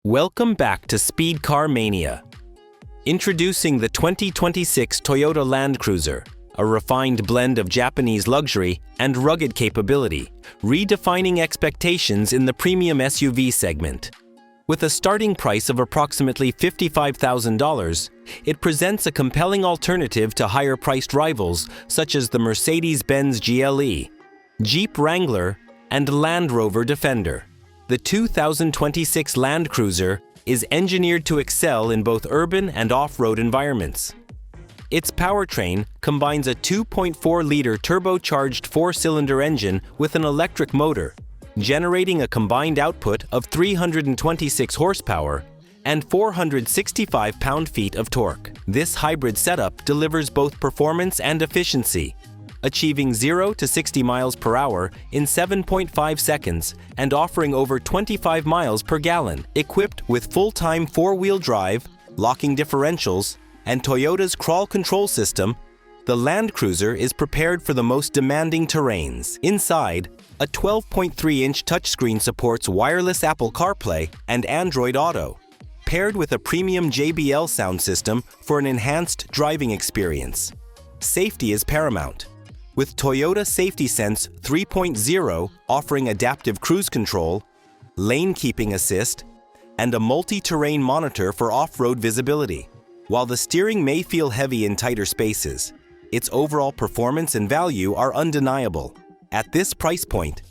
Welcome back to Speed Car Mania. Introducing the 2026 Toyota Land Cruiser, a refined blend of Japanese luxury and rugged capability, redefining expectations in the premium SUV segment. With a starting price of approximately $55,000, it presents a compelling alternative to higher-priced rivals such as the Mercedes-Benz GLE, Jeep Wrangler, and Land Rover Defender. The 2026 Land Cruiser is engineered to excel in both urban and off-road environments. Its powertrain combines a 2.4-liter turbocharged four-cylinder engine with an electric motor, generating a combined output of 326 horsepower and 465 pound-feet of torque. This hybrid setup delivers both performance and efficiency, achieving 0 to 60 miles per hour in 7.5 seconds and offering over 25 miles per gallon. Equipped with full-time four-wheel drive, locking differentials, and Toyota's crawl control system, the Land Cruiser is prepared for the most demanding terrains. Inside, a 12.3-inch touchscreen supports wireless Apple CarPlay and Android Auto, paired with a premium JBL sound system for an enhanced driving experience. Safety is paramount, with Toyota Safety Sense 3.0 offering adaptive cruise control, lane keeping assist, and a multi-terrain monitor for off-road visibility. While the steering may feel heavy in tighter spaces, its overall performance and value are undeniable. At this price point,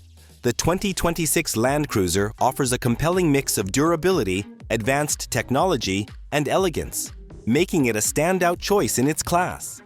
the 2026 Land Cruiser offers a compelling mix of durability, advanced technology, and elegance, making it a standout choice in its class.